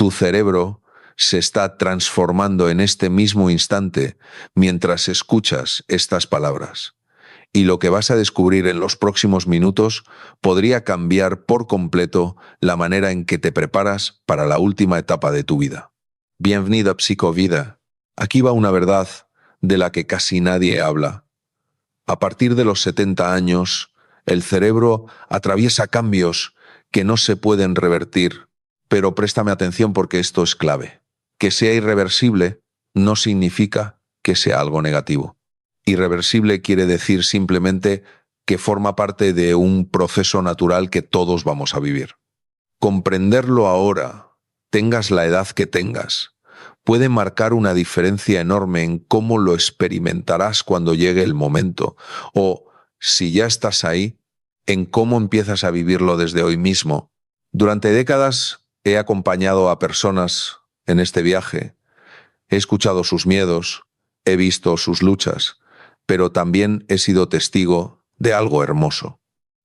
Tu cerebro se está transformando en este mismo instante mientras escuchas estas palabras. Y lo que vas a descubrir en los próximos minutos podría cambiar por completo la manera en que te preparas para la última etapa de tu vida. Bienvenido a Psicovida. Aquí va una verdad de la que casi nadie habla. A partir de los 70 años, el cerebro atraviesa cambios que no se pueden revertir. Pero préstame atención porque esto es clave. Que sea irreversible no significa que sea algo negativo. Irreversible quiere decir simplemente que forma parte de un proceso natural que todos vamos a vivir. Comprenderlo ahora, tengas la edad que tengas, puede marcar una diferencia enorme en cómo lo experimentarás cuando llegue el momento, o, si ya estás ahí, en cómo empiezas a vivirlo desde hoy mismo. Durante décadas he acompañado a personas en este viaje, he escuchado sus miedos, he visto sus luchas, pero también he sido testigo de algo hermoso.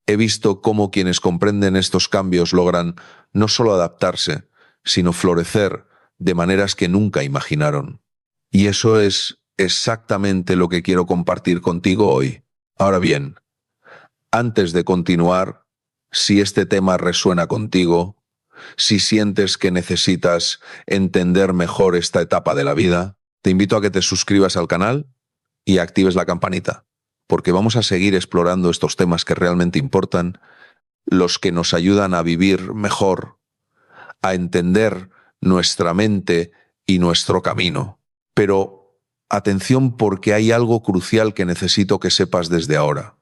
He visto cómo quienes comprenden estos cambios logran no solo adaptarse, sino florecer de maneras que nunca imaginaron. Y eso es exactamente lo que quiero compartir contigo hoy. Ahora bien, antes de continuar, si este tema resuena contigo, si sientes que necesitas entender mejor esta etapa de la vida, te invito a que te suscribas al canal y actives la campanita, porque vamos a seguir explorando estos temas que realmente importan, los que nos ayudan a vivir mejor, a entender nuestra mente y nuestro camino. Pero atención, porque hay algo crucial que necesito que sepas desde ahora.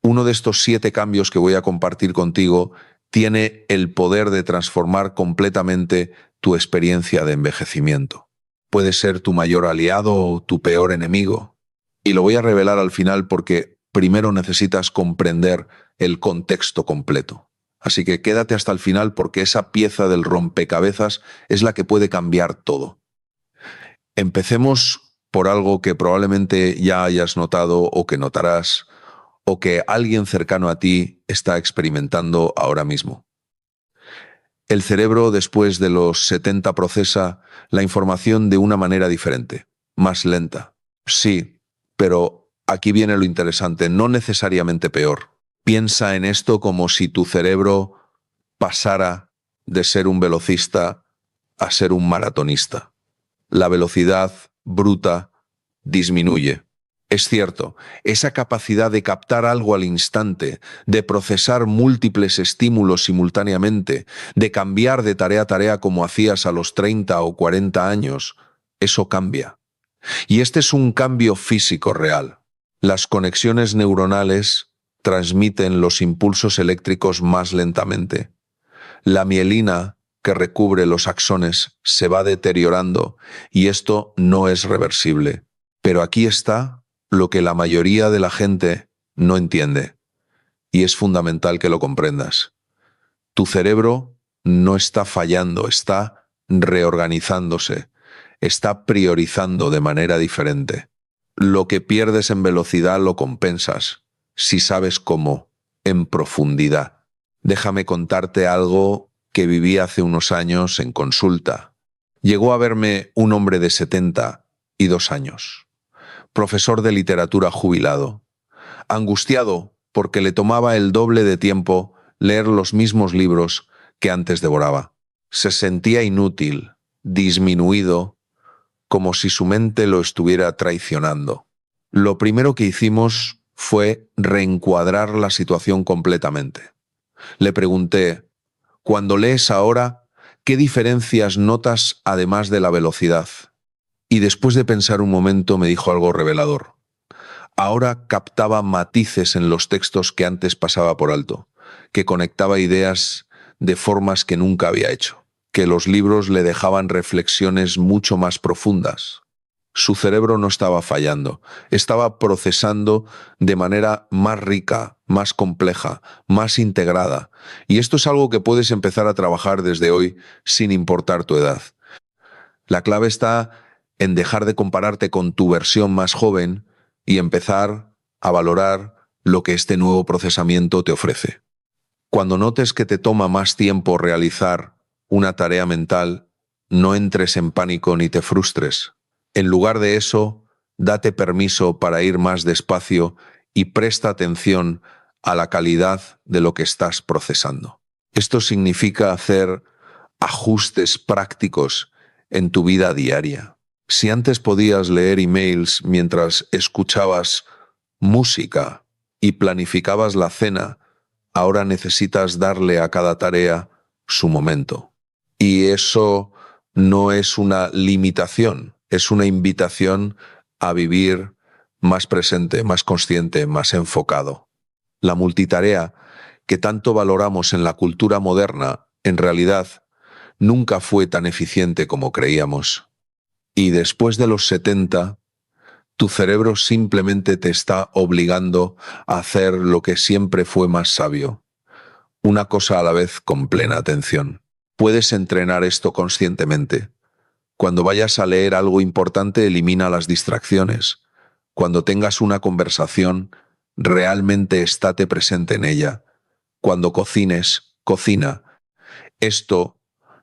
Uno de estos 7 cambios que voy a compartir contigo tiene el poder de transformar completamente tu experiencia de envejecimiento. Puede ser tu mayor aliado o tu peor enemigo. Y lo voy a revelar al final porque primero necesitas comprender el contexto completo. Así que quédate hasta el final porque esa pieza del rompecabezas es la que puede cambiar todo. Empecemos por algo que probablemente ya hayas notado o que notarás, o que alguien cercano a ti está experimentando ahora mismo. El cerebro, después de los 70, procesa la información de una manera diferente, más lenta. Sí, pero aquí viene lo interesante, no necesariamente peor. Piensa en esto como si tu cerebro pasara de ser un velocista a ser un maratonista. La velocidad bruta disminuye. Es cierto, esa capacidad de captar algo al instante, de procesar múltiples estímulos simultáneamente, de cambiar de tarea a tarea como hacías a los 30 o 40 años, eso cambia. Y este es un cambio físico real. Las conexiones neuronales transmiten los impulsos eléctricos más lentamente. La mielina que recubre los axones se va deteriorando y esto no es reversible. Pero aquí está lo que la mayoría de la gente no entiende, y es fundamental que lo comprendas. Tu cerebro no está fallando, está reorganizándose, está priorizando de manera diferente. Lo que pierdes en velocidad lo compensas, si sabes cómo, en profundidad. Déjame contarte algo que viví hace unos años en consulta. Llegó a verme un hombre de 72 años. Profesor de literatura jubilado, angustiado porque le tomaba el doble de tiempo leer los mismos libros que antes devoraba. Se sentía inútil, disminuido, como si su mente lo estuviera traicionando. Lo primero que hicimos fue reencuadrar la situación completamente. Le pregunté, cuando lees ahora, ¿qué diferencias notas además de la velocidad? Y después de pensar un momento me dijo algo revelador. Ahora captaba matices en los textos que antes pasaba por alto, que conectaba ideas de formas que nunca había hecho, que los libros le dejaban reflexiones mucho más profundas. Su cerebro no estaba fallando, estaba procesando de manera más rica, más compleja, más integrada. Y esto es algo que puedes empezar a trabajar desde hoy sin importar tu edad. La clave está en dejar de compararte con tu versión más joven y empezar a valorar lo que este nuevo procesamiento te ofrece. Cuando notes que te toma más tiempo realizar una tarea mental, no entres en pánico ni te frustres. En lugar de eso, date permiso para ir más despacio y presta atención a la calidad de lo que estás procesando. Esto significa hacer ajustes prácticos en tu vida diaria. Si antes podías leer emails mientras escuchabas música y planificabas la cena, ahora necesitas darle a cada tarea su momento. Y eso no es una limitación, es una invitación a vivir más presente, más consciente, más enfocado. La multitarea que tanto valoramos en la cultura moderna, en realidad, nunca fue tan eficiente como creíamos. Y después de los 70, tu cerebro simplemente te está obligando a hacer lo que siempre fue más sabio. Una cosa a la vez con plena atención. Puedes entrenar esto conscientemente. Cuando vayas a leer algo importante, elimina las distracciones. Cuando tengas una conversación, realmente estate presente en ella. Cuando cocines, cocina. Esto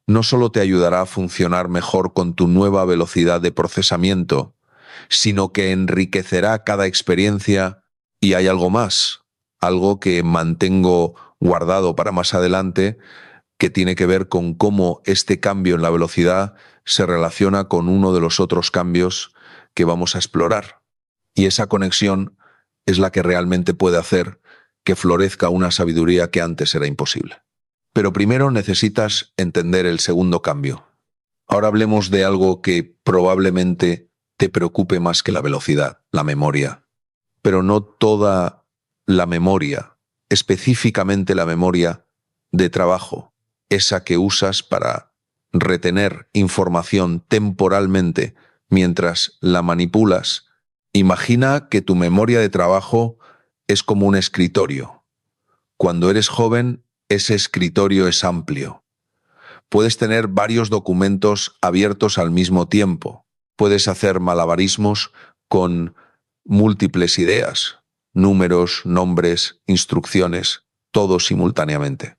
no solo te ayudará a funcionar mejor con tu nueva velocidad de procesamiento, sino que enriquecerá cada experiencia. Y hay algo más, algo que mantengo guardado para más adelante, que tiene que ver con cómo este cambio en la velocidad se relaciona con uno de los otros cambios que vamos a explorar. Y esa conexión es la que realmente puede hacer que florezca una sabiduría que antes era imposible. Pero primero necesitas entender el segundo cambio. Ahora hablemos de algo que probablemente te preocupe más que la velocidad, la memoria. Pero no toda la memoria, específicamente la memoria de trabajo, esa que usas para retener información temporalmente mientras la manipulas. Imagina que tu memoria de trabajo es como un escritorio. Cuando eres joven, ese escritorio es amplio. Puedes tener varios documentos abiertos al mismo tiempo. Puedes hacer malabarismos con múltiples ideas, números, nombres, instrucciones, todo simultáneamente.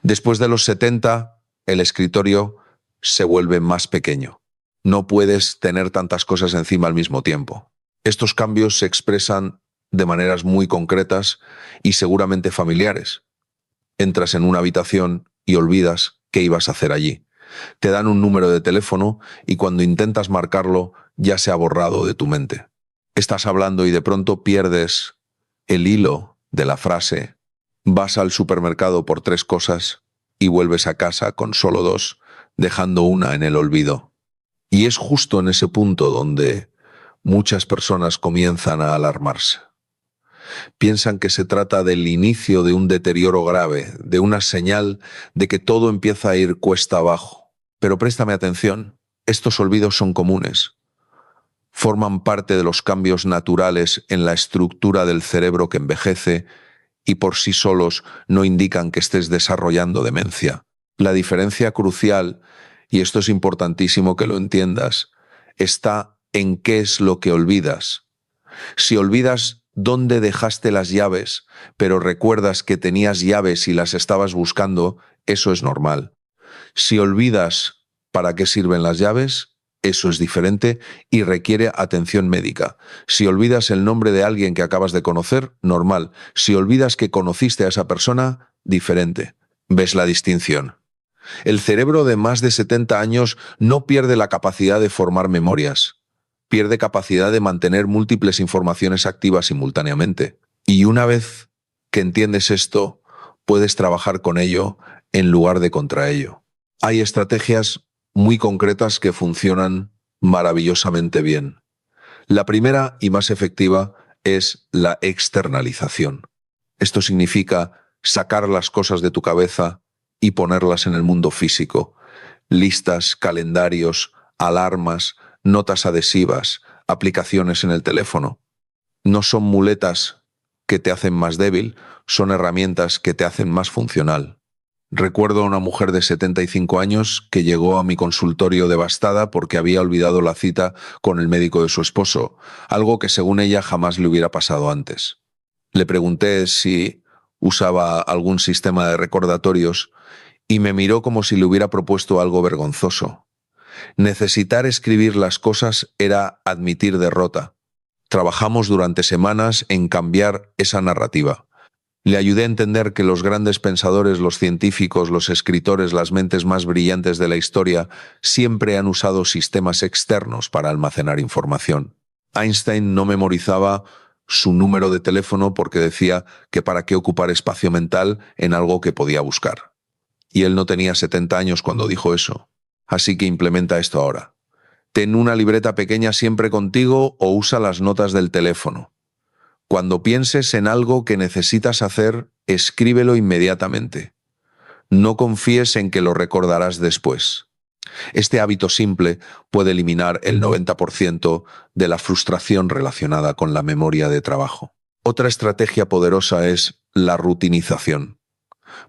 Después de los 70, el escritorio se vuelve más pequeño. No puedes tener tantas cosas encima al mismo tiempo. Estos cambios se expresan de maneras muy concretas y seguramente familiares. Entras en una habitación y olvidas qué ibas a hacer allí. Te dan un número de teléfono y cuando intentas marcarlo ya se ha borrado de tu mente. Estás hablando y de pronto pierdes el hilo de la frase. Vas al supermercado por 3 cosas y vuelves a casa con solo 2, dejando una en el olvido. Y es justo en ese punto donde muchas personas comienzan a alarmarse. Piensan que se trata del inicio de un deterioro grave, de una señal de que todo empieza a ir cuesta abajo. Pero préstame atención, estos olvidos son comunes. Forman parte de los cambios naturales en la estructura del cerebro que envejece y por sí solos no indican que estés desarrollando demencia. La diferencia crucial, y esto es importantísimo que lo entiendas, está en qué es lo que olvidas. Si olvidas dónde dejaste las llaves, pero recuerdas que tenías llaves y las estabas buscando, eso es normal. Si olvidas para qué sirven las llaves, eso es diferente y requiere atención médica. Si olvidas el nombre de alguien que acabas de conocer, normal. Si olvidas que conociste a esa persona, diferente. ¿Ves la distinción? El cerebro de más de 70 años no pierde la capacidad de formar memorias. Pierde capacidad de mantener múltiples informaciones activas simultáneamente. Y una vez que entiendes esto, puedes trabajar con ello en lugar de contra ello. Hay estrategias muy concretas que funcionan maravillosamente bien. La primera y más efectiva es la externalización. Esto significa sacar las cosas de tu cabeza y ponerlas en el mundo físico. Listas, calendarios, alarmas, notas adhesivas, aplicaciones en el teléfono. No son muletas que te hacen más débil, son herramientas que te hacen más funcional. Recuerdo a una mujer de 75 años que llegó a mi consultorio devastada porque había olvidado la cita con el médico de su esposo, algo que según ella jamás le hubiera pasado antes. Le pregunté si usaba algún sistema de recordatorios y me miró como si le hubiera propuesto algo vergonzoso. Necesitar escribir las cosas era admitir derrota. Trabajamos durante semanas en cambiar esa narrativa. Le ayudé a entender que los grandes pensadores, los científicos, los escritores, las mentes más brillantes de la historia siempre han usado sistemas externos para almacenar información. Einstein no memorizaba su número de teléfono porque decía que para qué ocupar espacio mental en algo que podía buscar. Y él no tenía 70 años cuando dijo eso. Así que implementa esto ahora. Ten una libreta pequeña siempre contigo o usa las notas del teléfono. Cuando pienses en algo que necesitas hacer, escríbelo inmediatamente. No confíes en que lo recordarás después. Este hábito simple puede eliminar el 90% de la frustración relacionada con la memoria de trabajo. Otra estrategia poderosa es la rutinización.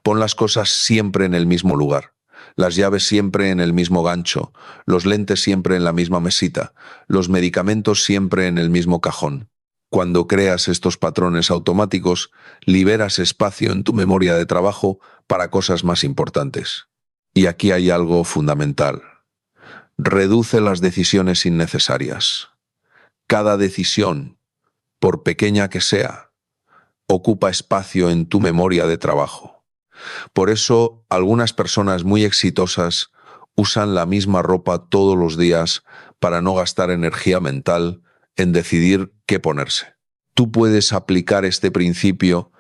Pon las cosas siempre en el mismo lugar. Las llaves siempre en el mismo gancho, los lentes siempre en la misma mesita, los medicamentos siempre en el mismo cajón. Cuando creas estos patrones automáticos, liberas espacio en tu memoria de trabajo para cosas más importantes. Y aquí hay algo fundamental. Reduce las decisiones innecesarias. Cada decisión, por pequeña que sea, ocupa espacio en tu memoria de trabajo. Por eso, algunas personas muy exitosas usan la misma ropa todos los días para no gastar energía mental en decidir qué ponerse. Tú puedes aplicar este principio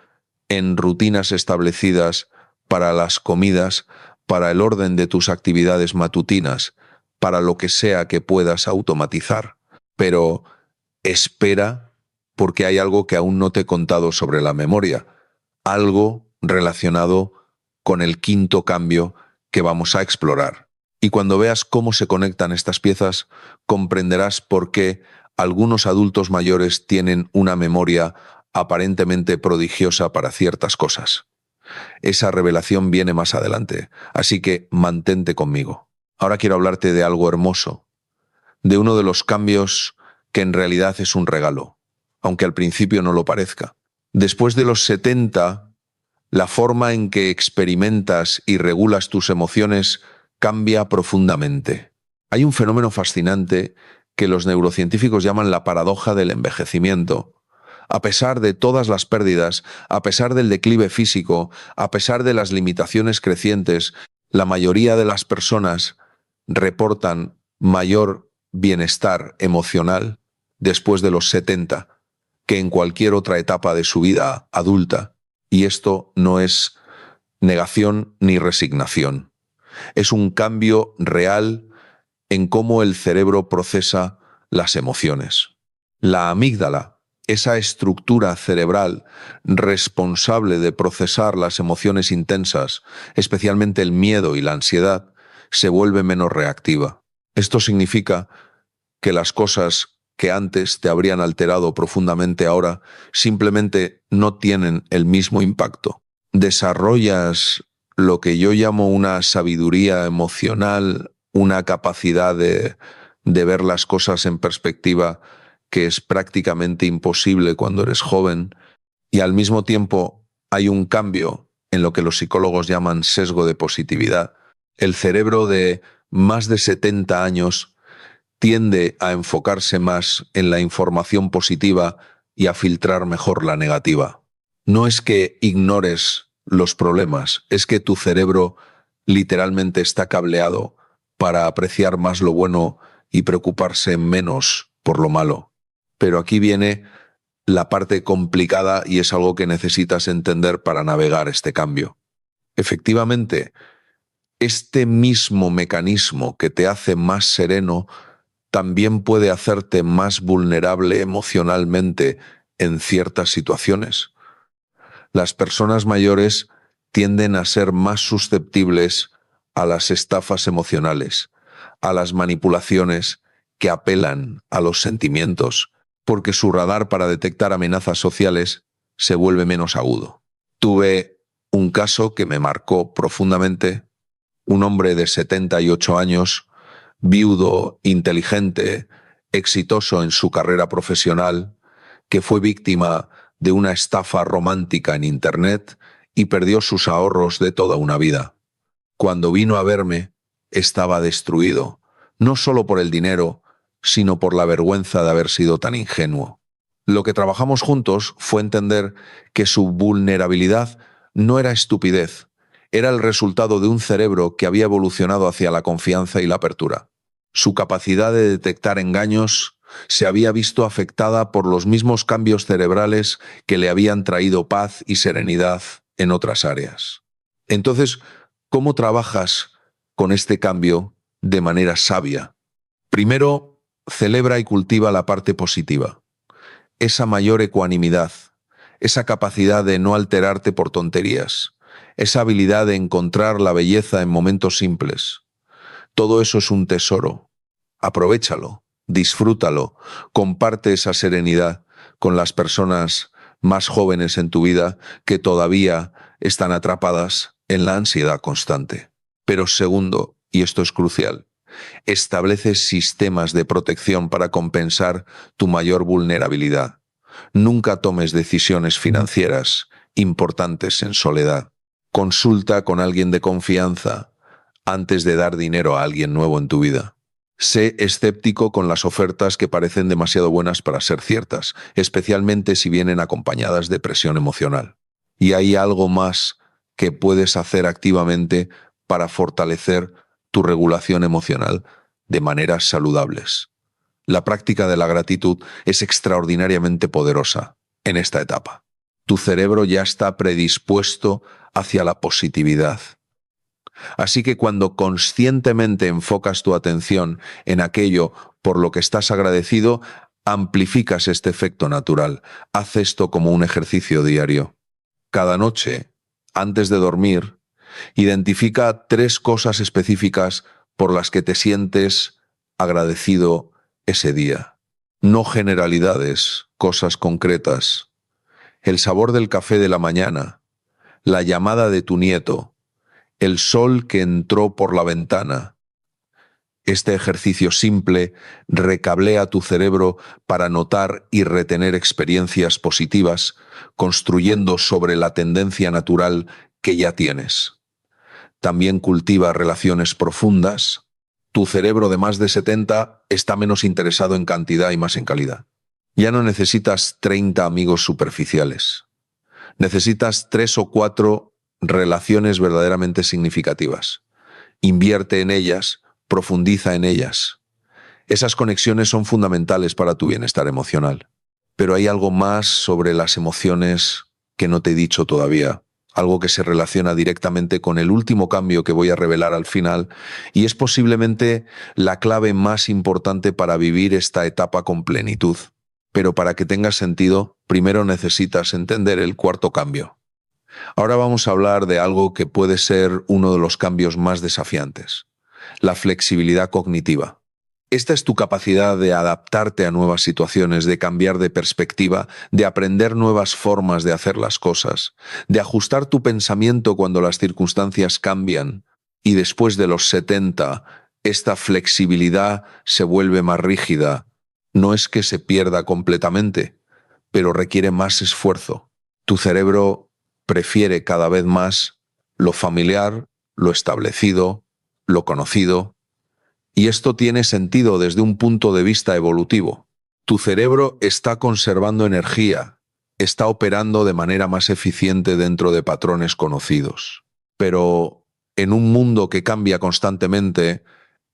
en rutinas establecidas para las comidas, para el orden de tus actividades matutinas, para lo que sea que puedas automatizar. Pero espera, porque hay algo que aún no te he contado sobre la memoria, algo relacionado con el quinto cambio que vamos a explorar. Y cuando veas cómo se conectan estas piezas, comprenderás por qué algunos adultos mayores tienen una memoria aparentemente prodigiosa para ciertas cosas. Esa revelación viene más adelante, así que mantente conmigo. Ahora quiero hablarte de algo hermoso, de uno de los cambios que en realidad es un regalo, aunque al principio no lo parezca. Después de los 70, la forma en que experimentas y regulas tus emociones cambia profundamente. Hay un fenómeno fascinante que los neurocientíficos llaman la paradoja del envejecimiento. A pesar de todas las pérdidas, a pesar del declive físico, a pesar de las limitaciones crecientes, la mayoría de las personas reportan mayor bienestar emocional después de los 70 que en cualquier otra etapa de su vida adulta. Y esto no es negación ni resignación. Es un cambio real en cómo el cerebro procesa las emociones. La amígdala, esa estructura cerebral responsable de procesar las emociones intensas, especialmente el miedo y la ansiedad, se vuelve menos reactiva. Esto significa que las cosas que antes te habrían alterado profundamente ahora simplemente no tienen el mismo impacto. Desarrollas lo que yo llamo una sabiduría emocional, una capacidad de ver las cosas en perspectiva que es prácticamente imposible cuando eres joven, y al mismo tiempo hay un cambio en lo que los psicólogos llaman sesgo de positividad. El cerebro de más de 70 años tiende a enfocarse más en la información positiva y a filtrar mejor la negativa. No es que ignores los problemas, es que tu cerebro literalmente está cableado para apreciar más lo bueno y preocuparse menos por lo malo. Pero aquí viene la parte complicada y es algo que necesitas entender para navegar este cambio. Efectivamente, este mismo mecanismo que te hace más sereno también puede hacerte más vulnerable emocionalmente en ciertas situaciones. Las personas mayores tienden a ser más susceptibles a las estafas emocionales, a las manipulaciones que apelan a los sentimientos, porque su radar para detectar amenazas sociales se vuelve menos agudo. Tuve un caso que me marcó profundamente. Un hombre de 78 años, viudo, inteligente, exitoso en su carrera profesional, que fue víctima de una estafa romántica en Internet y perdió sus ahorros de toda una vida. Cuando vino a verme, estaba destruido. no solo por el dinero, sino por la vergüenza de haber sido tan ingenuo. Lo que trabajamos juntos fue entender que su vulnerabilidad no era estupidez, era el resultado de un cerebro que había evolucionado hacia la confianza y la apertura. Su capacidad de detectar engaños se había visto afectada por los mismos cambios cerebrales que le habían traído paz y serenidad en otras áreas. Entonces, ¿cómo trabajas con este cambio de manera sabia? Primero, celebra y cultiva la parte positiva, esa mayor ecuanimidad, esa capacidad de no alterarte por tonterías, esa habilidad de encontrar la belleza en momentos simples. Todo eso es un tesoro. Aprovéchalo, disfrútalo, comparte esa serenidad con las personas más jóvenes en tu vida que todavía están atrapadas en la ansiedad constante. Pero segundo, y esto es crucial, establece sistemas de protección para compensar tu mayor vulnerabilidad. Nunca tomes decisiones financieras importantes en soledad. Consulta con alguien de confianza antes de dar dinero a alguien nuevo en tu vida. Sé escéptico con las ofertas que parecen demasiado buenas para ser ciertas, especialmente si vienen acompañadas de presión emocional. Y hay algo más que puedes hacer activamente para fortalecer tu regulación emocional de maneras saludables. La práctica de la gratitud es extraordinariamente poderosa en esta etapa. Tu cerebro ya está predispuesto hacia la positividad. Así que cuando conscientemente enfocas tu atención en aquello por lo que estás agradecido, amplificas este efecto natural. Haz esto como un ejercicio diario. Cada noche, antes de dormir, identifica 3 cosas específicas por las que te sientes agradecido ese día. No generalidades, cosas concretas. El sabor del café de la mañana, la llamada de tu nieto, el sol que entró por la ventana. Este ejercicio simple recablea tu cerebro para notar y retener experiencias positivas, construyendo sobre la tendencia natural que ya tienes. También cultiva relaciones profundas. Tu cerebro de más de 70 está menos interesado en cantidad y más en calidad. Ya no necesitas 30 amigos superficiales. Necesitas 3 o 4 relaciones verdaderamente significativas. Invierte en ellas, profundiza en ellas. Esas conexiones son fundamentales para tu bienestar emocional. Pero hay algo más sobre las emociones que no te he dicho todavía, algo que se relaciona directamente con el último cambio que voy a revelar al final, y es posiblemente la clave más importante para vivir esta etapa con plenitud. Pero para que tenga sentido, primero necesitas entender el cuarto cambio. Ahora vamos a hablar de algo que puede ser uno de los cambios más desafiantes: la flexibilidad cognitiva. Esta es tu capacidad de adaptarte a nuevas situaciones, de cambiar de perspectiva, de aprender nuevas formas de hacer las cosas, de ajustar tu pensamiento cuando las circunstancias cambian. Y después de los 70, esta flexibilidad se vuelve más rígida. No es que se pierda completamente, pero requiere más esfuerzo. Tu cerebro prefiere cada vez más lo familiar, lo establecido, lo conocido. Y esto tiene sentido desde un punto de vista evolutivo. Tu cerebro está conservando energía, está operando de manera más eficiente dentro de patrones conocidos. Pero en un mundo que cambia constantemente,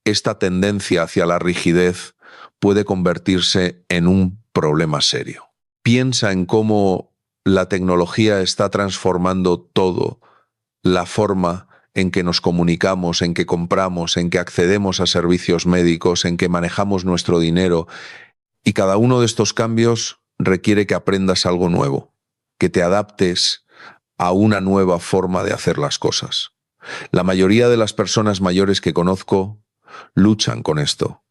esta tendencia hacia la rigidez puede convertirse en un problema serio. Piensa en cómo la tecnología está transformando todo: la forma en que nos comunicamos, en que compramos, en que accedemos a servicios médicos, en que manejamos nuestro dinero. Y cada uno de estos cambios requiere que aprendas algo nuevo, que te adaptes a una nueva forma de hacer las cosas. La mayoría de las personas mayores que conozco luchan con esto.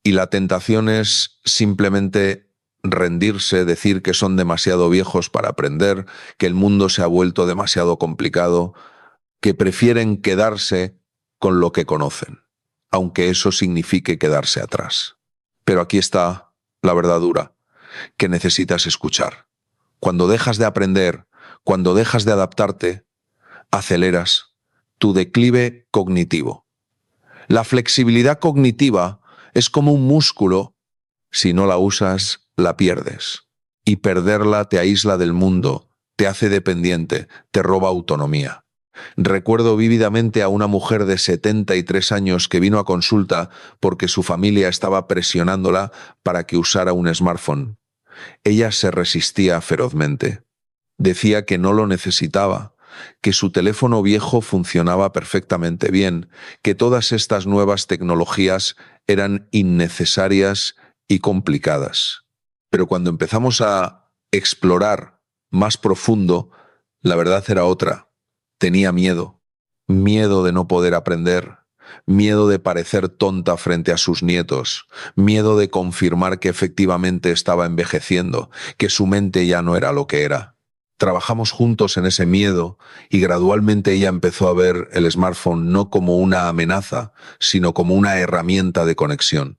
Y la tentación es simplemente rendirse, decir que son demasiado viejos para aprender, que el mundo se ha vuelto demasiado complicado, que prefieren quedarse con lo que conocen, aunque eso signifique quedarse atrás. Pero aquí está la verdad dura, que necesitas escuchar. Cuando dejas de aprender, cuando dejas de adaptarte, aceleras tu declive cognitivo. La flexibilidad cognitiva Es como un músculo. Si no la usas, la pierdes. Y perderla te aísla del mundo, te hace dependiente, te roba autonomía. Recuerdo vívidamente a una mujer de 73 años que vino a consulta porque su familia estaba presionándola para que usara un smartphone. Ella se resistía ferozmente. Decía que no lo necesitaba, que su teléfono viejo funcionaba perfectamente bien, que todas estas nuevas tecnologías eran innecesarias y complicadas. Pero cuando empezamos a explorar más profundo, la verdad era otra. Tenía miedo. Miedo de no poder aprender. Miedo de parecer tonta frente a sus nietos. Miedo de confirmar que efectivamente estaba envejeciendo, que su mente ya no era lo que era. Trabajamos juntos en ese miedo y gradualmente ella empezó a ver el smartphone no como una amenaza, sino como una herramienta de conexión.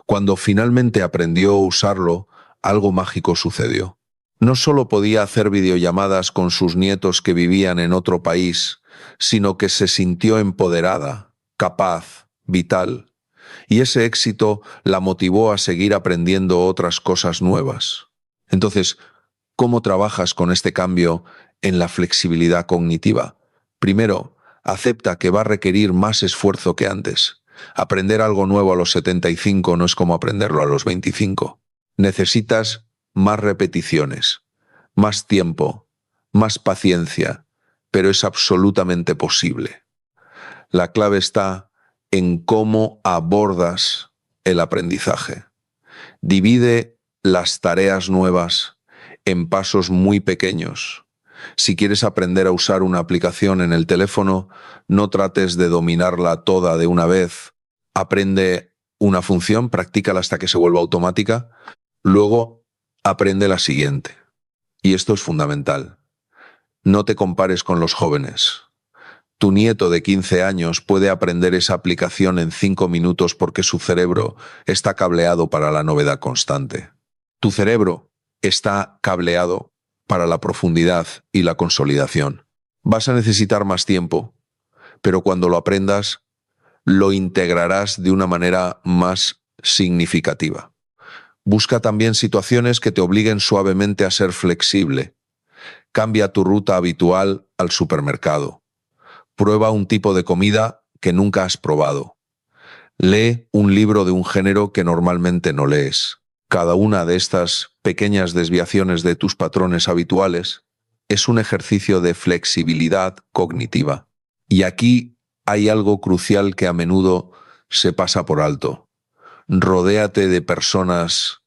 Cuando finalmente aprendió a usarlo, algo mágico sucedió. No solo podía hacer videollamadas con sus nietos que vivían en otro país, sino que se sintió empoderada, capaz, vital. Y ese éxito la motivó a seguir aprendiendo otras cosas nuevas. Entonces, ¿cómo trabajas con este cambio en la flexibilidad cognitiva? Primero, acepta que va a requerir más esfuerzo que antes. Aprender algo nuevo a los 75 no es como aprenderlo a los 25. Necesitas más repeticiones, más tiempo, más paciencia, pero es absolutamente posible. La clave está en cómo abordas el aprendizaje. Divide las tareas nuevas en pasos muy pequeños. Si quieres aprender a usar una aplicación en el teléfono, no trates de dominarla toda de una vez. Aprende una función, practícala hasta que se vuelva automática. Luego, aprende la siguiente. Y esto es fundamental. No te compares con los jóvenes. Tu nieto de 15 años puede aprender esa aplicación en 5 minutos porque su cerebro está cableado para la novedad constante. Tu cerebro está cableado para la profundidad y la consolidación. Vas a necesitar más tiempo, pero cuando lo aprendas, lo integrarás de una manera más significativa. Busca también situaciones que te obliguen suavemente a ser flexible. Cambia tu ruta habitual al supermercado. Prueba un tipo de comida que nunca has probado. Lee un libro de un género que normalmente no lees. Cada una de estas pequeñas desviaciones de tus patrones habituales es un ejercicio de flexibilidad cognitiva. Y aquí hay algo crucial que a menudo se pasa por alto. Rodéate de personas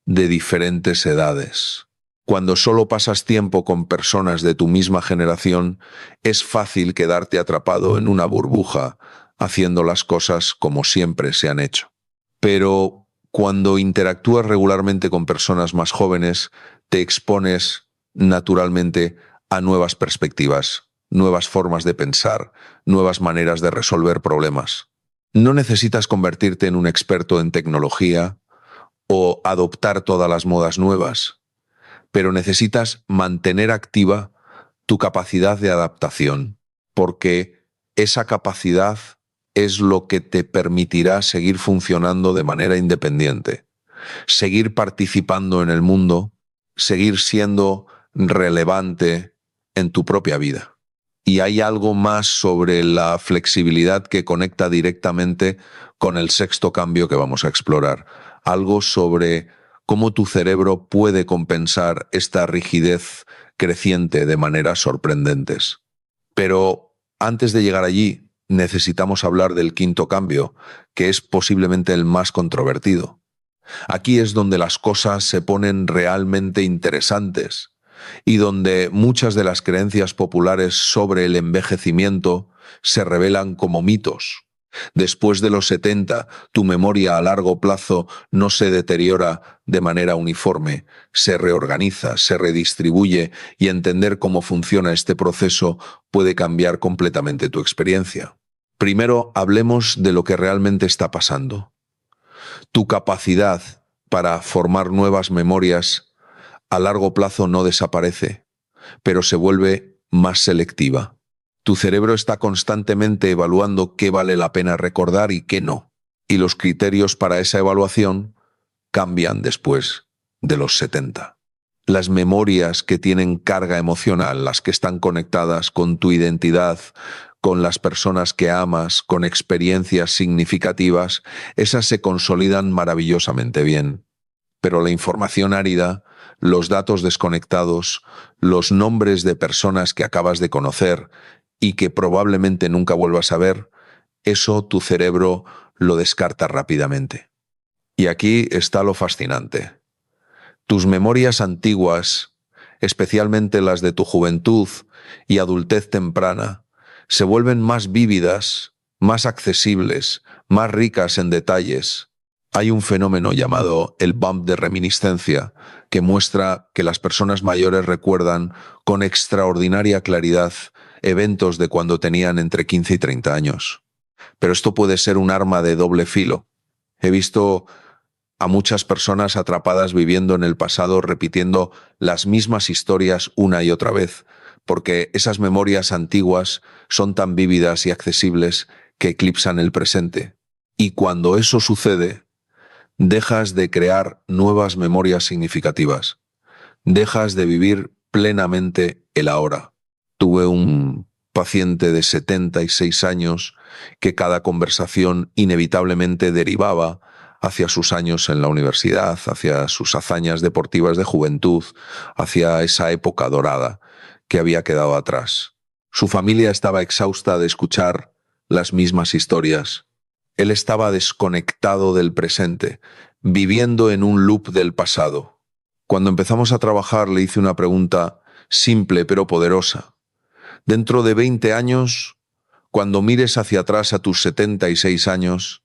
de diferentes edades. Cuando solo pasas tiempo con personas de tu misma generación, es fácil quedarte atrapado en una burbuja, haciendo las cosas como siempre se han hecho. Pero cuando interactúas regularmente con personas más jóvenes, te expones naturalmente a nuevas perspectivas, nuevas formas de pensar, nuevas maneras de resolver problemas. No necesitas convertirte en un experto en tecnología o adoptar todas las modas nuevas, pero necesitas mantener activa tu capacidad de adaptación, porque esa capacidad es lo que te permitirá seguir funcionando de manera independiente, seguir participando en el mundo, seguir siendo relevante en tu propia vida. Y hay algo más sobre la flexibilidad que conecta directamente con el sexto cambio que vamos a explorar. Algo sobre cómo tu cerebro puede compensar esta rigidez creciente de maneras sorprendentes. Pero antes de llegar allí, necesitamos hablar del quinto cambio, que es posiblemente el más controvertido. Aquí es donde las cosas se ponen realmente interesantes y donde muchas de las creencias populares sobre el envejecimiento se revelan como mitos. Después de los 70, tu memoria a largo plazo no se deteriora de manera uniforme, se reorganiza, se redistribuye y entender cómo funciona este proceso puede cambiar completamente tu experiencia. Primero, hablemos de lo que realmente está pasando. Tu capacidad para formar nuevas memorias a largo plazo no desaparece, pero se vuelve más selectiva. Tu cerebro está constantemente evaluando qué vale la pena recordar y qué no. Y los criterios para esa evaluación cambian después de los 70. Las memorias que tienen carga emocional, las que están conectadas con tu identidad, con las personas que amas, con experiencias significativas, esas se consolidan maravillosamente bien. Pero la información árida, los datos desconectados, los nombres de personas que acabas de conocer y que probablemente nunca vuelvas a ver, eso tu cerebro lo descarta rápidamente. Y aquí está lo fascinante. Tus memorias antiguas, especialmente las de tu juventud y adultez temprana, se vuelven más vívidas, más accesibles, más ricas en detalles. Hay un fenómeno llamado el bump de reminiscencia, que muestra que las personas mayores recuerdan con extraordinaria claridad eventos de cuando tenían entre 15 y 30 años. Pero esto puede ser un arma de doble filo. He visto a muchas personas atrapadas viviendo en el pasado, repitiendo las mismas historias una y otra vez, porque esas memorias antiguas son tan vívidas y accesibles que eclipsan el presente. Y cuando eso sucede, dejas de crear nuevas memorias significativas, dejas de vivir plenamente el ahora. Tuve un paciente de 76 años que cada conversación inevitablemente derivaba hacia sus años en la universidad, hacia sus hazañas deportivas de juventud, hacia esa época dorada que había quedado atrás. Su familia estaba exhausta de escuchar las mismas historias. Él estaba desconectado del presente, viviendo en un loop del pasado. Cuando empezamos a trabajar le hice una pregunta simple pero poderosa. Dentro de 20 años, cuando mires hacia atrás a tus 76 años,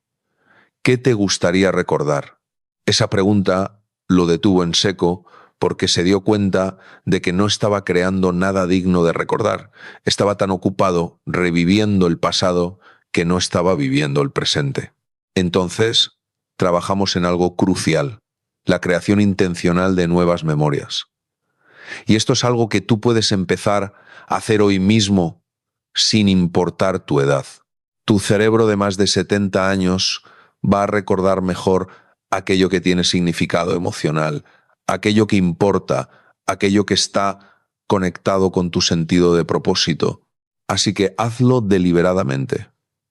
¿qué te gustaría recordar? Esa pregunta lo detuvo en seco porque se dio cuenta de que no estaba creando nada digno de recordar. Estaba tan ocupado reviviendo el pasado que no estaba viviendo el presente. Entonces, trabajamos en algo crucial, la creación intencional de nuevas memorias. Y esto es algo que tú puedes empezar a hacer hoy mismo sin importar tu edad. Tu cerebro de más de 70 años va a recordar mejor aquello que tiene significado emocional, aquello que importa, aquello que está conectado con tu sentido de propósito. Así que hazlo deliberadamente.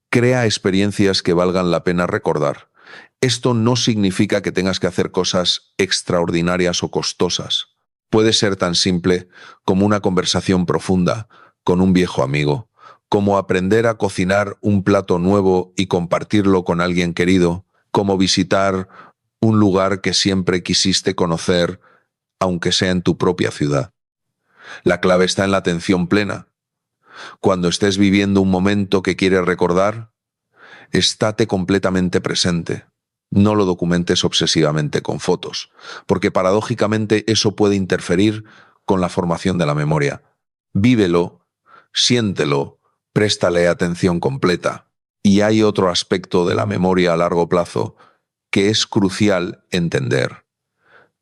Crea experiencias que valgan la pena recordar. Esto no significa que tengas que hacer cosas extraordinarias o costosas. Puede ser tan simple como una conversación profunda con un viejo amigo, como aprender a cocinar un plato nuevo y compartirlo con alguien querido, como visitar un lugar que siempre quisiste conocer, aunque sea en tu propia ciudad. La clave está en la atención plena. Cuando estés viviendo un momento que quieres recordar, estate completamente presente. No lo documentes obsesivamente con fotos, porque paradójicamente eso puede interferir con la formación de la memoria. Vívelo, siéntelo, préstale atención completa. Y hay otro aspecto de la memoria a largo plazo que es crucial entender.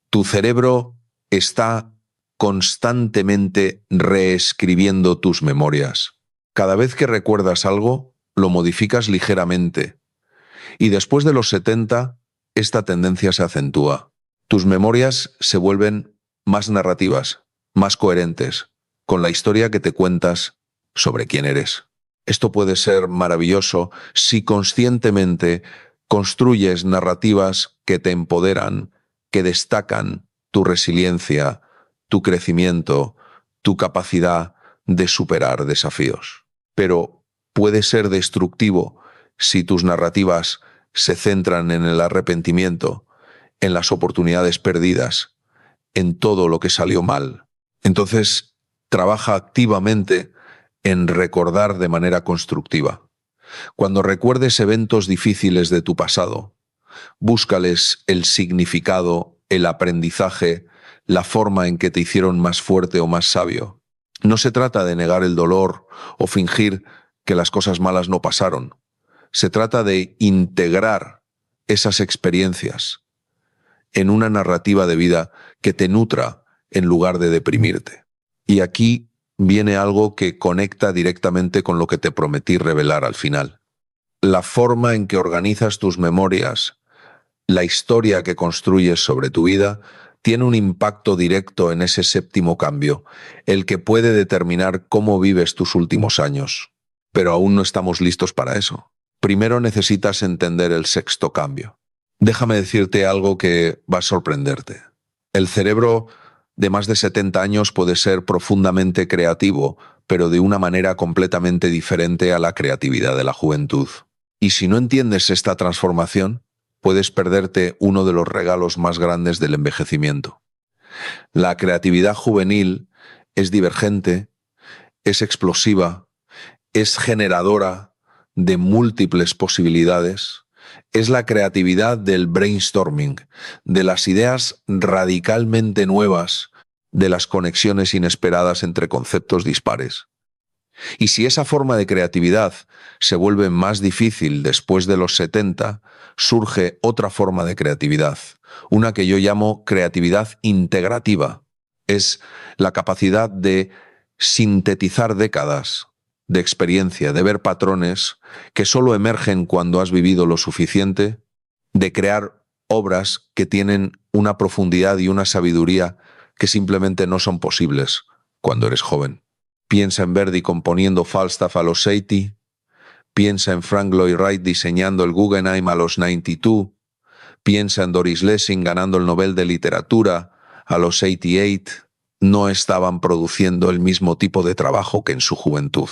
Tu cerebro está constantemente reescribiendo tus memorias. Cada vez que recuerdas algo, lo modificas ligeramente. Y después de los 70, esta tendencia se acentúa. Tus memorias se vuelven más narrativas, más coherentes, con la historia que te cuentas sobre quién eres. Esto puede ser maravilloso si conscientemente construyes narrativas que te empoderan, que destacan tu resiliencia, tu crecimiento, tu capacidad de superar desafíos. Pero puede ser destructivo si tus narrativas se centran en el arrepentimiento, en las oportunidades perdidas, en todo lo que salió mal. Entonces, trabaja activamente en recordar de manera constructiva. Cuando recuerdes eventos difíciles de tu pasado, búscales el significado, el aprendizaje, la forma en que te hicieron más fuerte o más sabio. No se trata de negar el dolor o fingir que las cosas malas no pasaron. Se trata de integrar esas experiencias en una narrativa de vida que te nutra en lugar de deprimirte. Y aquí viene algo que conecta directamente con lo que te prometí revelar al final. la forma en que organizas tus memorias, la historia que construyes sobre tu vida, tiene un impacto directo en ese séptimo cambio, el que puede determinar cómo vives tus últimos años. Pero aún no estamos listos para eso. Primero necesitas entender el sexto cambio. Déjame decirte algo que va a sorprenderte. El cerebro de más de 70 años puede ser profundamente creativo, pero de una manera completamente diferente a la creatividad de la juventud. Y si no entiendes esta transformación, puedes perderte uno de los regalos más grandes del envejecimiento. La creatividad juvenil es divergente, es explosiva, es generadora de múltiples posibilidades. Es la creatividad del brainstorming, de las ideas radicalmente nuevas, de las conexiones inesperadas entre conceptos dispares. Y si esa forma de creatividad se vuelve más difícil después de los 70, surge otra forma de creatividad, una que yo llamo creatividad integrativa. Es la capacidad de sintetizar décadas de experiencia, de ver patrones que solo emergen cuando has vivido lo suficiente, de crear obras que tienen una profundidad y una sabiduría que simplemente no son posibles cuando eres joven. Piensa en Verdi componiendo Falstaff a los 80, piensa en Frank Lloyd Wright diseñando el Guggenheim a los 92, piensa en Doris Lessing ganando el Nobel de Literatura a los 88. No estaban produciendo el mismo tipo de trabajo que en su juventud.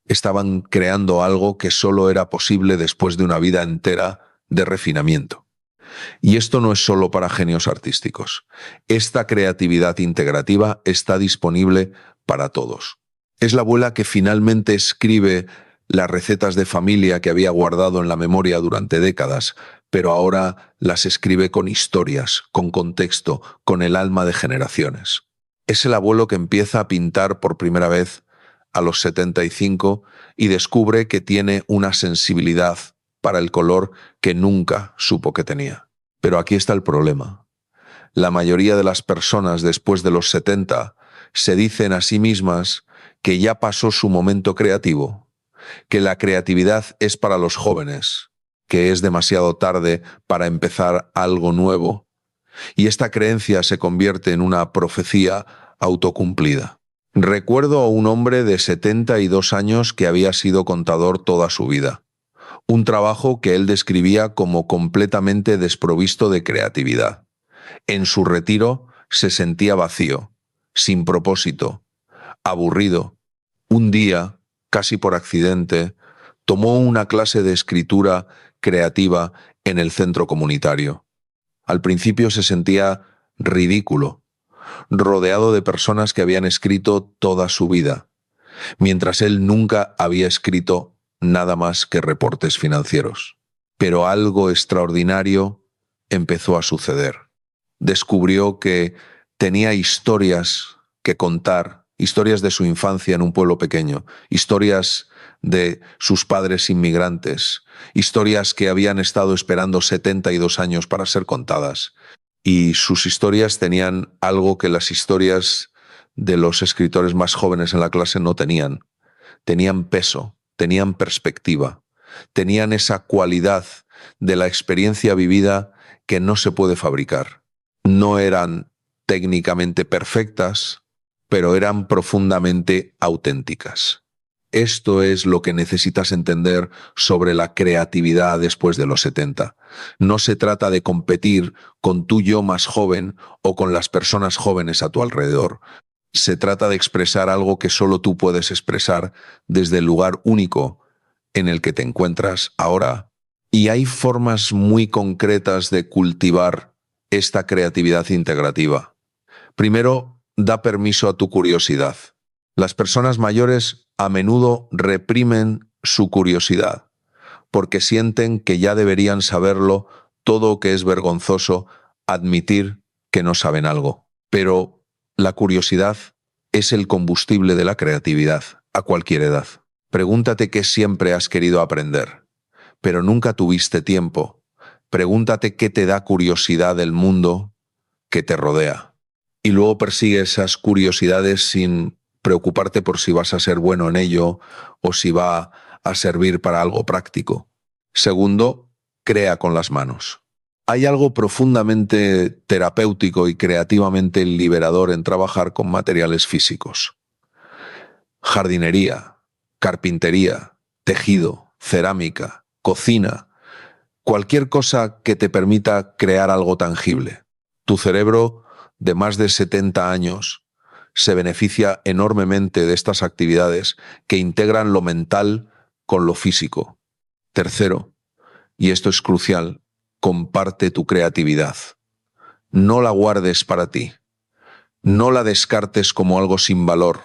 Estaban creando algo que solo era posible después de una vida entera de refinamiento. Y esto no es solo para genios artísticos. Esta creatividad integrativa está disponible para todos. Es la abuela que finalmente escribe las recetas de familia que había guardado en la memoria durante décadas, pero ahora las escribe con historias, con contexto, con el alma de generaciones. Es el abuelo que empieza a pintar por primera vez a los 75 y descubre que tiene una sensibilidad para el color que nunca supo que tenía. Pero aquí está el problema. La mayoría de las personas después de los 70 se dicen a sí mismas que ya pasó su momento creativo, que la creatividad es para los jóvenes, que es demasiado tarde para empezar algo nuevo, y esta creencia se convierte en una profecía autocumplida. Recuerdo a un hombre de 72 años que había sido contador toda su vida, un trabajo que él describía como completamente desprovisto de creatividad. En su retiro se sentía vacío, sin propósito, aburrido. Un día, casi por accidente, tomó una clase de escritura creativa en el centro comunitario. Al principio se sentía ridículo, rodeado de personas que habían escrito toda su vida, mientras él nunca había escrito nada más que reportes financieros. Pero algo extraordinario empezó a suceder. Descubrió que tenía historias que contar, historias de su infancia en un pueblo pequeño, historias de sus padres inmigrantes, historias que habían estado esperando 72 años para ser contadas. Y sus historias tenían algo que las historias de los escritores más jóvenes en la clase no tenían. Tenían peso, tenían perspectiva, tenían esa cualidad de la experiencia vivida que no se puede fabricar. No eran técnicamente perfectas, pero eran profundamente auténticas. Esto es lo que necesitas entender sobre la creatividad después de los 70. No se trata de competir con tu yo más joven o con las personas jóvenes a tu alrededor. Se trata de expresar algo que solo tú puedes expresar desde el lugar único en el que te encuentras ahora. Y hay formas muy concretas de cultivar esta creatividad integrativa. Primero, da permiso a tu curiosidad. Las personas mayores a menudo reprimen su curiosidad porque sienten que ya deberían saberlo todo, que es vergonzoso admitir que no saben algo. Pero la curiosidad es el combustible de la creatividad a cualquier edad. Pregúntate qué siempre has querido aprender, pero nunca tuviste tiempo. Pregúntate qué te da curiosidad del mundo que te rodea. Y luego persigue esas curiosidades sin preocuparte por si vas a ser bueno en ello o si va a servir para algo práctico. Segundo, crea con las manos. Hay algo profundamente terapéutico y creativamente liberador en trabajar con materiales físicos. Jardinería, carpintería, tejido, cerámica, cocina, cualquier cosa que te permita crear algo tangible. Tu cerebro, de más de 70 años, se beneficia enormemente de estas actividades que integran lo mental con lo físico. Tercero, y esto es crucial, comparte tu creatividad. No la guardes para ti. No la descartes como algo sin valor.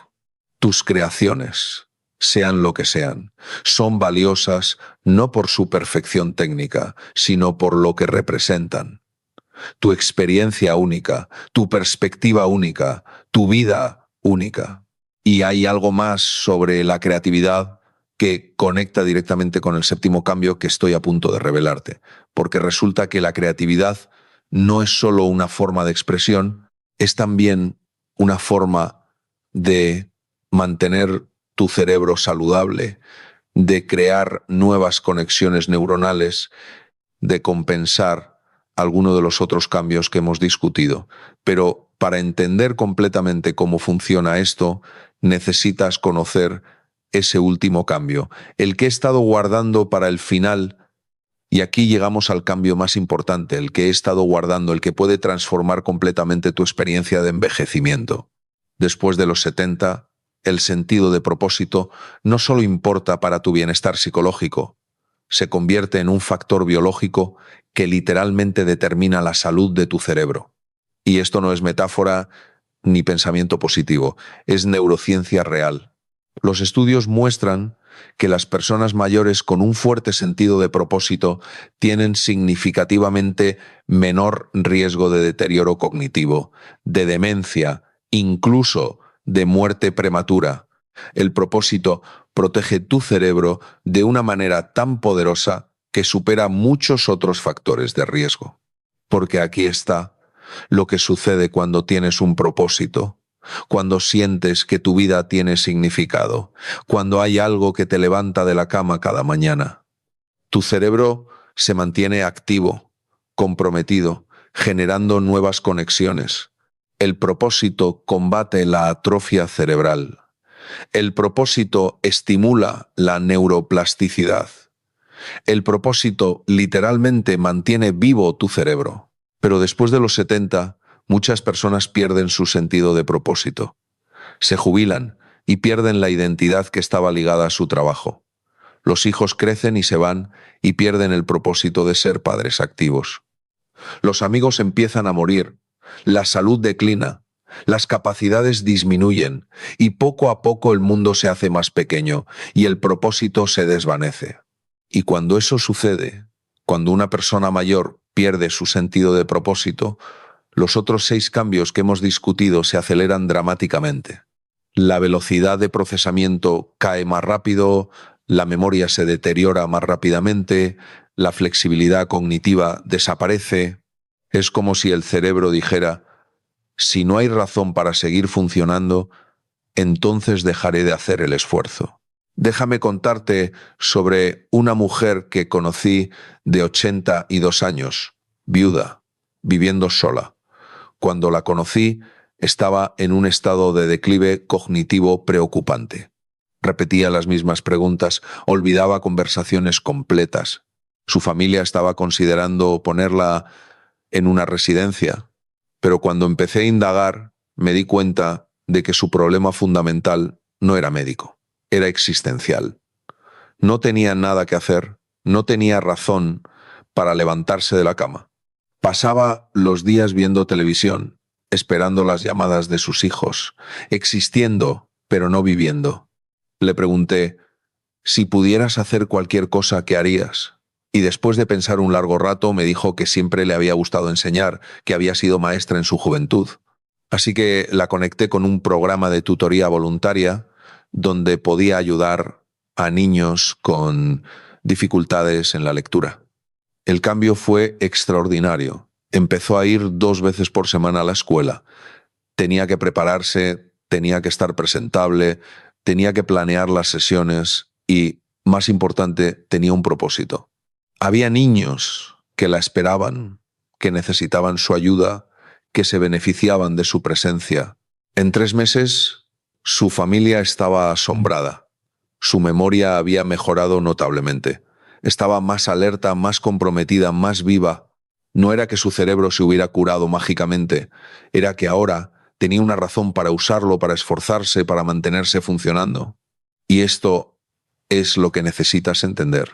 Tus creaciones, sean lo que sean, son valiosas no por su perfección técnica, sino por lo que representan. Tu experiencia única, tu perspectiva única, tu vida única. Y hay algo más sobre la creatividad que conecta directamente con el séptimo cambio que estoy a punto de revelarte, porque resulta que la creatividad no es solo una forma de expresión, es también una forma de mantener tu cerebro saludable, de crear nuevas conexiones neuronales, de compensar alguno de los otros cambios que hemos discutido. Pero para entender completamente cómo funciona esto, necesitas conocer ese último cambio, el que he estado guardando para el final. Y aquí llegamos al cambio más importante, el que he estado guardando, el que puede transformar completamente tu experiencia de envejecimiento. Después de los 70, el sentido de propósito no solo importa para tu bienestar psicológico, se convierte en un factor biológico que literalmente determina la salud de tu cerebro. Y esto no es metáfora ni pensamiento positivo, es neurociencia real. Los estudios muestran que las personas mayores con un fuerte sentido de propósito tienen significativamente menor riesgo de deterioro cognitivo, de demencia, incluso de muerte prematura. El propósito protege tu cerebro de una manera tan poderosa que supera muchos otros factores de riesgo. Porque aquí está lo que sucede cuando tienes un propósito, cuando sientes que tu vida tiene significado, cuando hay algo que te levanta de la cama cada mañana. Tu cerebro se mantiene activo, comprometido, generando nuevas conexiones. El propósito combate la atrofia cerebral. El propósito estimula la neuroplasticidad. El propósito literalmente mantiene vivo tu cerebro. Pero después de los 70, muchas personas pierden su sentido de propósito. Se jubilan y pierden la identidad que estaba ligada a su trabajo. Los hijos crecen y se van y pierden el propósito de ser padres activos. Los amigos empiezan a morir, la salud declina, las capacidades disminuyen y poco a poco el mundo se hace más pequeño y el propósito se desvanece. Y cuando eso sucede, cuando una persona mayor pierde su sentido de propósito, los otros 6 cambios que hemos discutido se aceleran dramáticamente. La velocidad de procesamiento cae más rápido, la memoria se deteriora más rápidamente, la flexibilidad cognitiva desaparece. Es como si el cerebro dijera: si no hay razón para seguir funcionando, entonces dejaré de hacer el esfuerzo. Déjame contarte sobre una mujer que conocí de 82 años, viuda, viviendo sola. Cuando la conocí, estaba en un estado de declive cognitivo preocupante. Repetía las mismas preguntas, olvidaba conversaciones completas. Su familia estaba considerando ponerla en una residencia, pero cuando empecé a indagar, me di cuenta de que su problema fundamental no era médico, era existencial. No tenía nada que hacer, no tenía razón para levantarse de la cama. Pasaba los días viendo televisión, esperando las llamadas de sus hijos, existiendo, pero no viviendo. Le pregunté: si pudieras hacer cualquier cosa, ¿qué harías? Y después de pensar un largo rato me dijo que siempre le había gustado enseñar, que había sido maestra en su juventud. Así que la conecté con un programa de tutoría voluntaria donde podía ayudar a niños con dificultades en la lectura. El cambio fue extraordinario. Empezó a ir 2 veces por semana a la escuela. Tenía que prepararse, tenía que estar presentable, tenía que planear las sesiones y, más importante, tenía un propósito. Había niños que la esperaban, que necesitaban su ayuda, que se beneficiaban de su presencia. En 3 meses, su familia estaba asombrada. Su memoria había mejorado notablemente. Estaba más alerta, más comprometida, más viva. No era que su cerebro se hubiera curado mágicamente, era que ahora tenía una razón para usarlo, para esforzarse, para mantenerse funcionando. Y esto es lo que necesitas entender.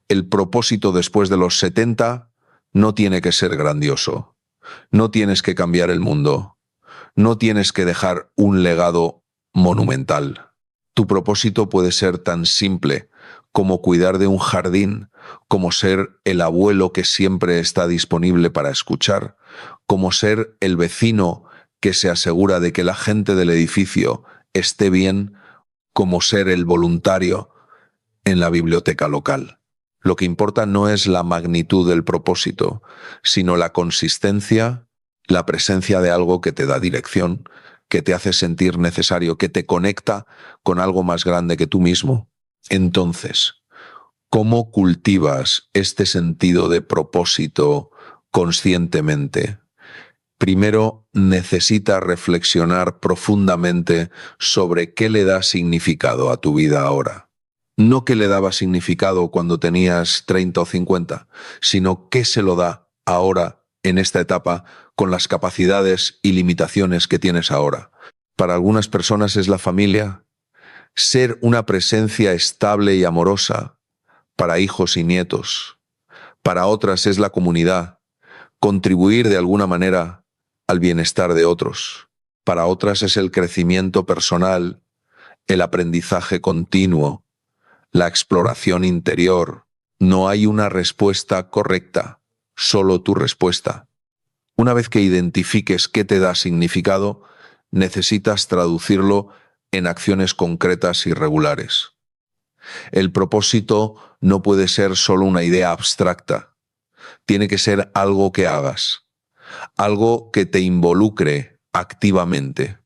El propósito después de los 70 no tiene que ser grandioso. No tienes que cambiar el mundo. No tienes que dejar un legado monumental. Tu propósito puede ser tan simple como cuidar de un jardín, como ser el abuelo que siempre está disponible para escuchar, como ser el vecino que se asegura de que la gente del edificio esté bien, como ser el voluntario en la biblioteca local. Lo que importa no es la magnitud del propósito, sino la consistencia, la presencia de algo que te da dirección, que te hace sentir necesario, que te conecta con algo más grande que tú mismo. Entonces, ¿cómo cultivas este sentido de propósito conscientemente? Primero, necesitas reflexionar profundamente sobre qué le da significado a tu vida ahora. No qué le daba significado cuando tenías 30 o 50, sino qué se lo da ahora, en esta etapa, con las capacidades y limitaciones que tienes ahora. Para algunas personas es la familia, ser una presencia estable y amorosa para hijos y nietos. Para otras es la comunidad, contribuir de alguna manera al bienestar de otros. Para otras es el crecimiento personal, el aprendizaje continuo, la exploración interior. No hay una respuesta correcta, solo tu respuesta. Una vez que identifiques qué te da significado, necesitas traducirlo en acciones concretas y regulares. El propósito no puede ser solo una idea abstracta. Tiene que ser algo que hagas, algo que te involucre activamente.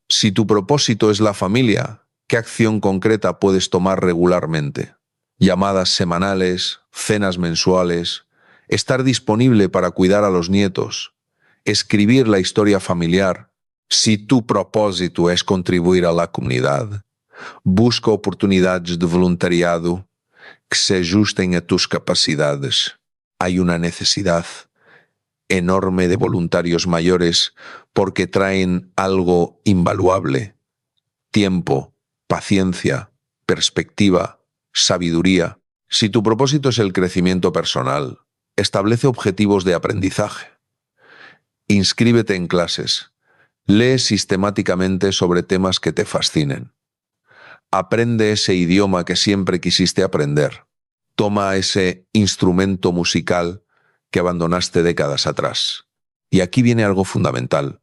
Si tu propósito es la familia, ¿qué acción concreta puedes tomar regularmente? Llamadas semanales, cenas mensuales, estar disponible para cuidar a los nietos, escribir la historia familiar. Si tu propósito es contribuir a la comunidad, busca oportunidades de voluntariado que se ajusten a tus capacidades. Hay una necesidad enorme de voluntarios mayores porque traen algo invaluable: tiempo, paciencia, perspectiva, sabiduría. Si tu propósito es el crecimiento personal, establece objetivos de aprendizaje. Inscríbete en clases. Lee sistemáticamente sobre temas que te fascinen. Aprende ese idioma que siempre quisiste aprender. Toma ese instrumento musical que abandonaste décadas atrás. Y aquí viene algo fundamental.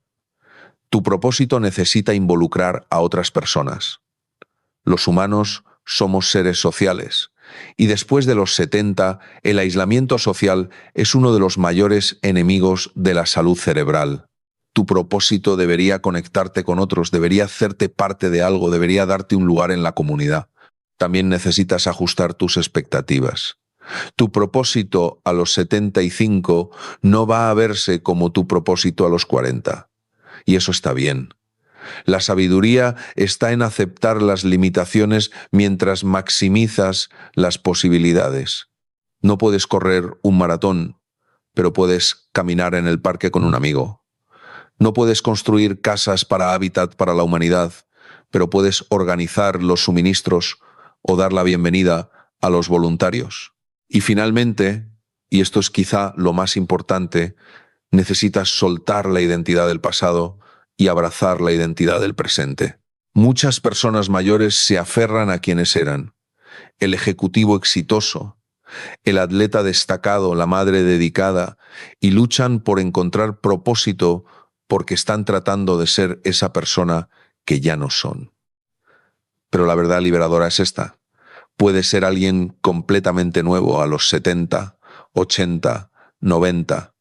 Tu propósito necesita involucrar a otras personas. Los humanos somos seres sociales, y después de los 70, el aislamiento social es uno de los mayores enemigos de la salud cerebral. Tu propósito debería conectarte con otros, debería hacerte parte de algo, debería darte un lugar en la comunidad. También necesitas ajustar tus expectativas. Tu propósito a los 75 no va a verse como tu propósito a los 40. Y eso está bien. La sabiduría está en aceptar las limitaciones mientras maximizas las posibilidades. No puedes correr un maratón, pero puedes caminar en el parque con un amigo. No puedes construir casas para hábitat para la humanidad, pero puedes organizar los suministros o dar la bienvenida a los voluntarios. Y finalmente, y esto es quizá lo más importante, necesitas soltar la identidad del pasado y abrazar la identidad del presente. Muchas personas mayores se aferran a quienes eran: el ejecutivo exitoso, el atleta destacado, la madre dedicada, y luchan por encontrar propósito porque están tratando de ser esa persona que ya no son. Pero la verdad liberadora es esta: puedes ser alguien completamente nuevo a los 70, 80, 90.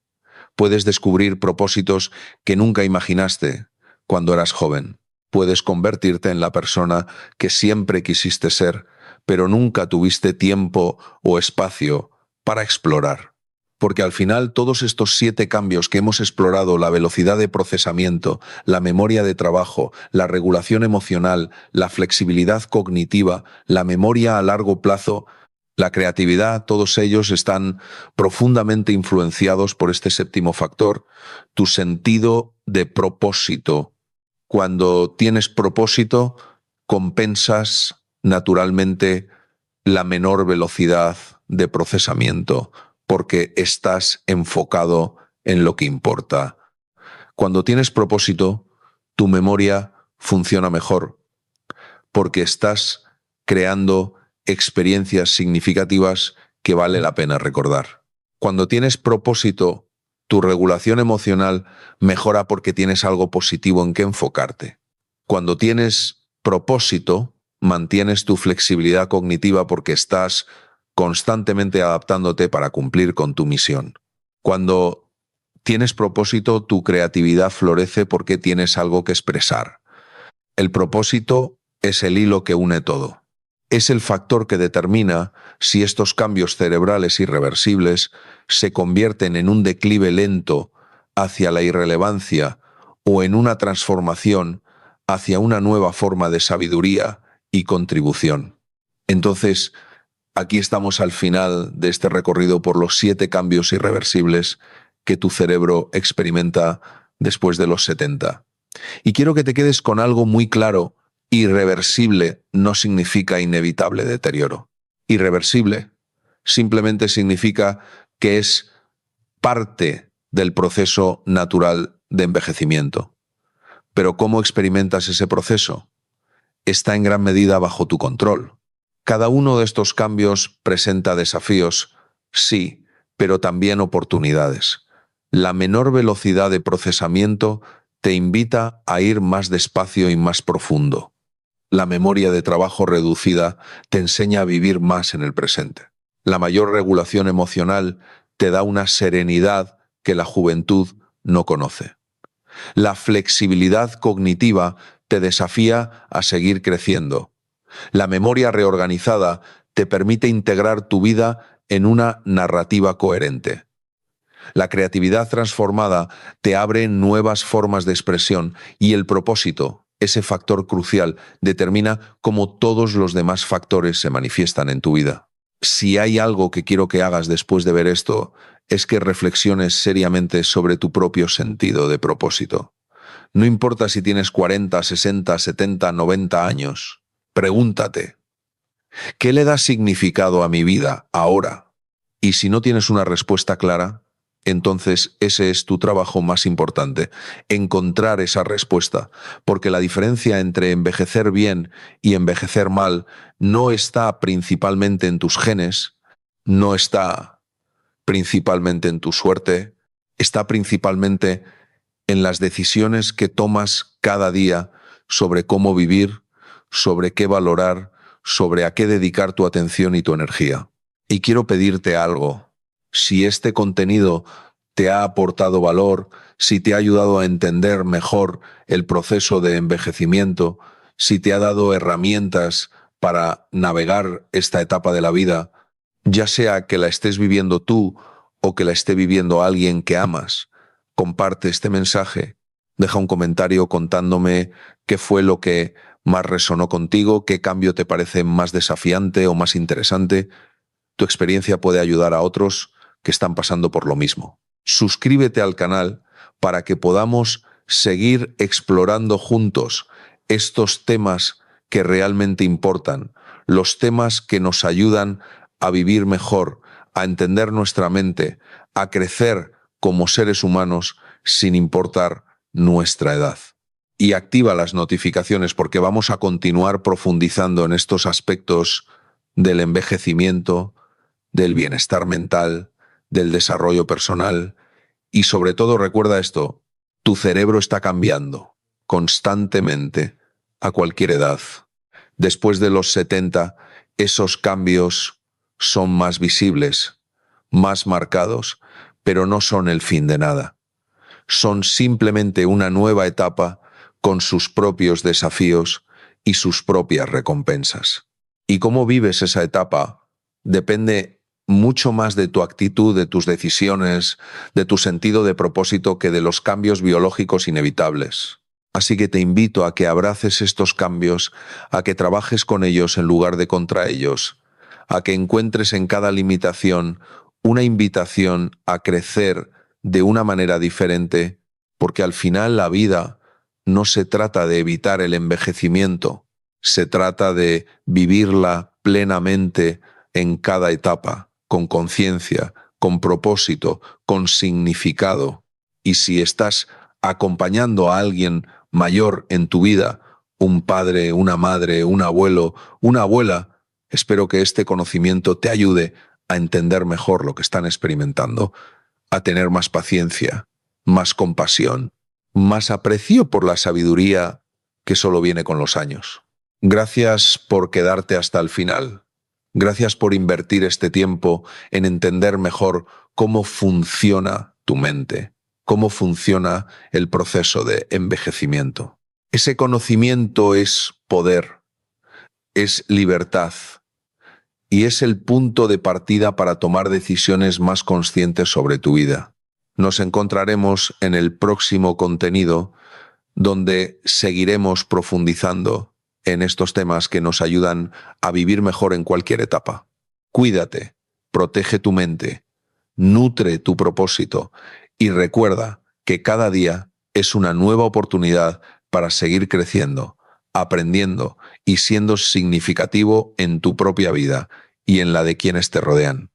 Puedes descubrir propósitos que nunca imaginaste cuando eras joven. Puedes convertirte en la persona que siempre quisiste ser, pero nunca tuviste tiempo o espacio para explorar. Porque al final todos estos 7 cambios que hemos explorado, la velocidad de procesamiento, la memoria de trabajo, la regulación emocional, la flexibilidad cognitiva, la memoria a largo plazo, la creatividad, todos ellos están profundamente influenciados por este séptimo factor, tu sentido de propósito. Cuando tienes propósito, compensas naturalmente la menor velocidad de procesamiento, porque estás enfocado en lo que importa. Cuando tienes propósito, tu memoria funciona mejor, porque estás creando experiencias significativas que vale la pena recordar. Cuando tienes propósito, tu regulación emocional mejora porque tienes algo positivo en que enfocarte. Cuando tienes propósito, mantienes tu flexibilidad cognitiva porque estás constantemente adaptándote para cumplir con tu misión. Cuando tienes propósito, tu creatividad florece porque tienes algo que expresar. El propósito es el hilo que une todo. Es el factor que determina si estos cambios cerebrales irreversibles se convierten en un declive lento hacia la irrelevancia o en una transformación hacia una nueva forma de sabiduría y contribución. Entonces, aquí estamos al final de este recorrido por los 7 cambios irreversibles que tu cerebro experimenta después de los 70. Y quiero que te quedes con algo muy claro. Irreversible no significa inevitable deterioro. Irreversible simplemente significa que es parte del proceso natural de envejecimiento. Pero ¿cómo experimentas ese proceso? Está en gran medida bajo tu control. Cada uno de estos cambios presenta desafíos, sí, pero también oportunidades. La menor velocidad de procesamiento te invita a ir más despacio y más profundo. La memoria de trabajo reducida te enseña a vivir más en el presente. La mayor regulación emocional te da una serenidad que la juventud no conoce. La flexibilidad cognitiva te desafía a seguir creciendo. La memoria reorganizada te permite integrar tu vida en una narrativa coherente. La creatividad transformada te abre nuevas formas de expresión y el propósito, ese factor crucial, determina cómo todos los demás factores se manifiestan en tu vida. Si hay algo que quiero que hagas después de ver esto, es que reflexiones seriamente sobre tu propio sentido de propósito. No importa si tienes 40, 60, 70, 90 años. Pregúntate, ¿qué le da significado a mi vida ahora? Y si no tienes una respuesta clara, entonces ese es tu trabajo más importante, encontrar esa respuesta, porque la diferencia entre envejecer bien y envejecer mal no está principalmente en tus genes, no está principalmente en tu suerte, está principalmente en las decisiones que tomas cada día sobre cómo vivir, sobre qué valorar, sobre a qué dedicar tu atención y tu energía. Y quiero pedirte algo. Si este contenido te ha aportado valor, si te ha ayudado a entender mejor el proceso de envejecimiento, si te ha dado herramientas para navegar esta etapa de la vida, ya sea que la estés viviendo tú o que la esté viviendo alguien que amas, comparte este mensaje, deja un comentario contándome qué fue lo que más resonó contigo, qué cambio te parece más desafiante o más interesante. Tu experiencia puede ayudar a otros que están pasando por lo mismo. Suscríbete al canal para que podamos seguir explorando juntos estos temas que realmente importan, los temas que nos ayudan a vivir mejor, a entender nuestra mente, a crecer como seres humanos sin importar nuestra edad. Y activa las notificaciones porque vamos a continuar profundizando en estos aspectos del envejecimiento, del bienestar mental, del desarrollo personal y sobre todo recuerda esto, tu cerebro está cambiando constantemente a cualquier edad. Después de los 70, esos cambios son más visibles, más marcados, pero no son el fin de nada. Son simplemente una nueva etapa con sus propios desafíos y sus propias recompensas. Y cómo vives esa etapa depende mucho más de tu actitud, de tus decisiones, de tu sentido de propósito que de los cambios biológicos inevitables. Así que te invito a que abraces estos cambios, a que trabajes con ellos en lugar de contra ellos, a que encuentres en cada limitación una invitación a crecer de una manera diferente, porque al final la vida no se trata de evitar el envejecimiento, se trata de vivirla plenamente en cada etapa, con conciencia, con propósito, con significado. Y si estás acompañando a alguien mayor en tu vida, un padre, una madre, un abuelo, una abuela, espero que este conocimiento te ayude a entender mejor lo que están experimentando, a tener más paciencia, más compasión, más aprecio por la sabiduría que solo viene con los años. Gracias por quedarte hasta el final. Gracias por invertir este tiempo en entender mejor cómo funciona tu mente, cómo funciona el proceso de envejecimiento. Ese conocimiento es poder, es libertad y es el punto de partida para tomar decisiones más conscientes sobre tu vida. Nos encontraremos en el próximo contenido donde seguiremos profundizando en estos temas que nos ayudan a vivir mejor en cualquier etapa. Cuídate, protege tu mente, nutre tu propósito y recuerda que cada día es una nueva oportunidad para seguir creciendo, aprendiendo y siendo significativo en tu propia vida y en la de quienes te rodean.